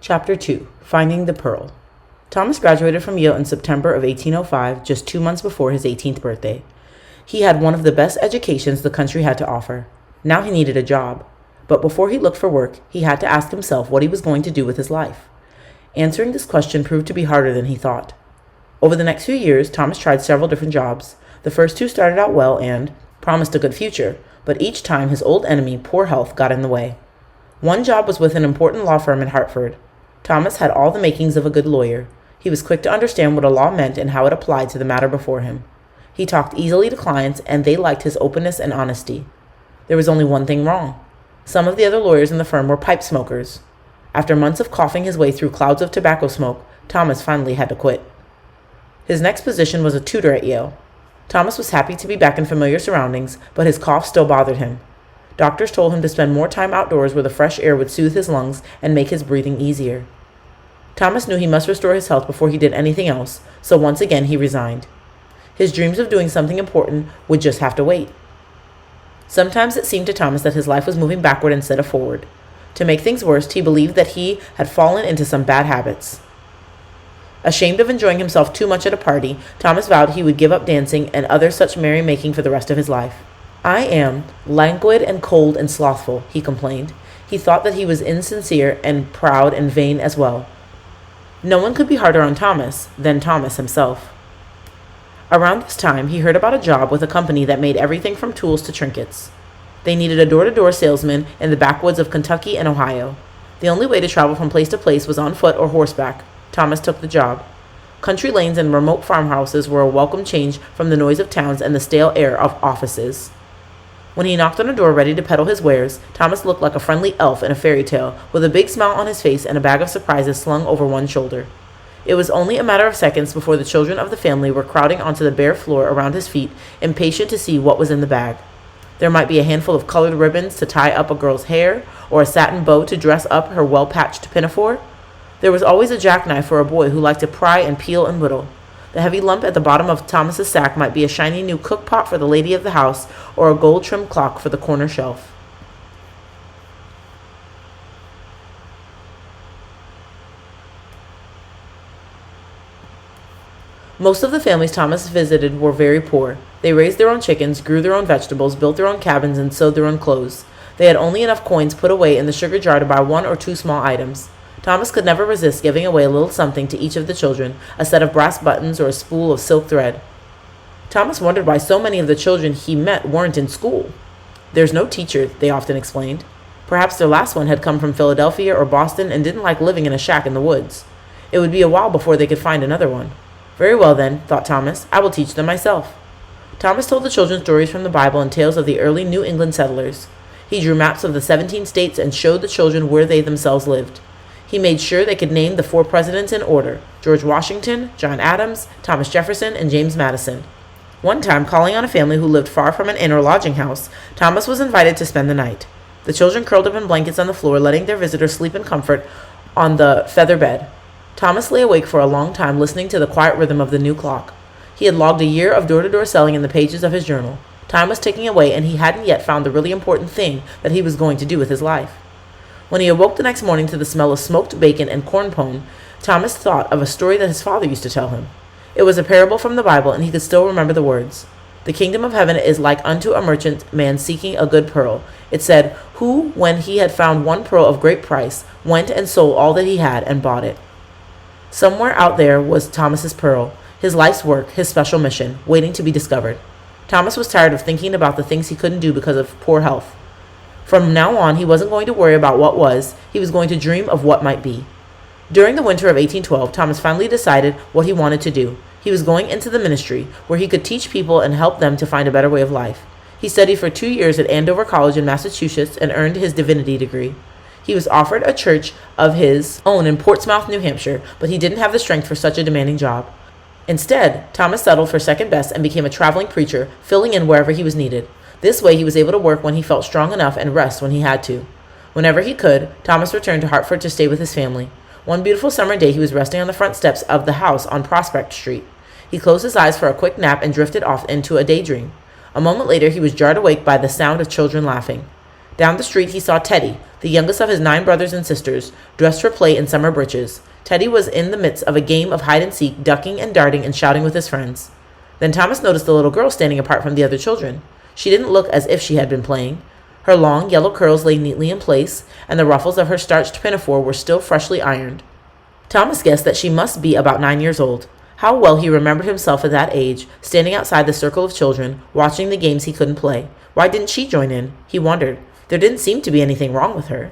Chapter 2. Finding the Pearl. Thomas graduated from Yale in September of 1805, just 2 months before his 18th birthday. He had one of the best educations the country had to offer. Now he needed a job. But before he looked for work, he had to ask himself what he was going to do with his life. Answering this question proved to be harder than he thought. Over the next few years, Thomas tried several different jobs. The first two started out well and promised a good future, but each time his old enemy, poor health, got in the way. One job was with an important law firm in Hartford. Thomas had all the makings of a good lawyer. He was quick to understand what a law meant and how it applied to the matter before him. He talked easily to clients, and they liked his openness and honesty. There was only one thing wrong. Some of the other lawyers in the firm were pipe smokers. After months of coughing his way through clouds of tobacco smoke, Thomas finally had to quit. His next position was a tutor at Yale. Thomas was happy to be back in familiar surroundings, but his cough still bothered him. Doctors told him to spend more time outdoors where the fresh air would soothe his lungs and make his breathing easier. Thomas knew he must restore his health before he did anything else, so once again he resigned. His dreams of doing something important would just have to wait. Sometimes it seemed to Thomas that his life was moving backward instead of forward. To make things worse, he believed that he had fallen into some bad habits. Ashamed of enjoying himself too much at a party, Thomas vowed he would give up dancing and other such merrymaking for the rest of his life. "I am languid and cold and slothful," he complained. He thought that he was insincere and proud and vain as well. No one could be harder on Thomas than Thomas himself. Around this time, he heard about a job with a company that made everything from tools to trinkets. They needed a door-to-door salesman in the backwoods of Kentucky and Ohio. The only way to travel from place to place was on foot or horseback. Thomas took the job. Country lanes and remote farmhouses were a welcome change from the noise of towns and the stale air of offices. When he knocked on a door ready to peddle his wares, Thomas looked like a friendly elf in a fairy tale, with a big smile on his face and a bag of surprises slung over one shoulder. It was only a matter of seconds before the children of the family were crowding onto the bare floor around his feet, impatient to see what was in the bag. There might be a handful of colored ribbons to tie up a girl's hair, or a satin bow to dress up her well-patched pinafore. There was always a jackknife for a boy who liked to pry and peel and whittle. The heavy lump at the bottom of Thomas's sack might be a shiny new cook-pot for the lady of the house, or a gold-trimmed clock for the corner shelf. Most of the families Thomas visited were very poor. They raised their own chickens, grew their own vegetables, built their own cabins, and sewed their own clothes. They had only enough coins put away in the sugar jar to buy one or two small items. Thomas could never resist giving away a little something to each of the children, a set of brass buttons or a spool of silk thread. Thomas wondered why so many of the children he met weren't in school. "There's no teacher," they often explained. Perhaps their last one had come from Philadelphia or Boston and didn't like living in a shack in the woods. It would be a while before they could find another one. Very well then, thought Thomas, I will teach them myself. Thomas told the children stories from the Bible and tales of the early New England settlers. He drew maps of the 17 states and showed the children where they themselves lived. He made sure they could name the 4 presidents in order: George Washington, John Adams, Thomas Jefferson, and James Madison. One time, calling on a family who lived far from an inn or lodging house, Thomas was invited to spend the night. The children curled up in blankets on the floor, letting their visitor sleep in comfort on the feather bed. Thomas lay awake for a long time, listening to the quiet rhythm of the new clock. He had logged a year of door-to-door selling in the pages of his journal. Time was ticking away, and he hadn't yet found the really important thing that he was going to do with his life. When he awoke the next morning to the smell of smoked bacon and corn pone, Thomas thought of a story that his father used to tell him. It was a parable from the Bible, and he could still remember the words. "The kingdom of heaven is like unto a merchant man seeking a good pearl." It said, "Who, when he had found one pearl of great price, went and sold all that he had and bought it." Somewhere out there was Thomas's pearl, his life's work, his special mission, waiting to be discovered. Thomas was tired of thinking about the things he couldn't do because of poor health. From now on, he wasn't going to worry about what was, he was going to dream of what might be. During the winter of 1812, Thomas finally decided what he wanted to do. He was going into the ministry, where he could teach people and help them to find a better way of life. He studied for 2 years at Andover College in Massachusetts and earned his divinity degree. He was offered a church of his own in Portsmouth, New Hampshire, but he didn't have the strength for such a demanding job. Instead, Thomas settled for second best and became a traveling preacher, filling in wherever he was needed. This way, he was able to work when he felt strong enough and rest when he had to. Whenever he could, Thomas returned to Hartford to stay with his family. One beautiful summer day, he was resting on the front steps of the house on Prospect Street. He closed his eyes for a quick nap and drifted off into a daydream. A moment later, he was jarred awake by the sound of children laughing. Down the street, he saw Teddy, the youngest of his 9 brothers and sisters, dressed for play in summer breeches. Teddy was in the midst of a game of hide-and-seek, ducking and darting and shouting with his friends. Then Thomas noticed the little girl standing apart from the other children. She didn't look as if she had been playing. Her long, yellow curls lay neatly in place, and the ruffles of her starched pinafore were still freshly ironed. Thomas guessed that she must be about 9 years old. How well he remembered himself at that age, standing outside the circle of children, watching the games he couldn't play. Why didn't she join in? He wondered. There didn't seem to be anything wrong with her.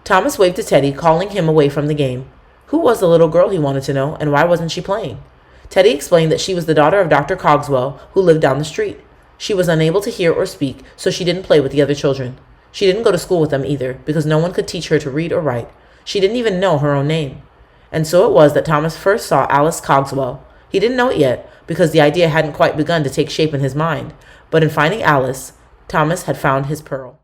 Thomas waved to Teddy, calling him away from the game. Who was the little girl, he wanted to know, and why wasn't she playing? Teddy explained that she was the daughter of Dr. Cogswell, who lived down the street. She was unable to hear or speak, so she didn't play with the other children. She didn't go to school with them either, because no one could teach her to read or write. She didn't even know her own name. And so it was that Thomas first saw Alice Cogswell. He didn't know it yet, because the idea hadn't quite begun to take shape in his mind. But in finding Alice, Thomas had found his pearl.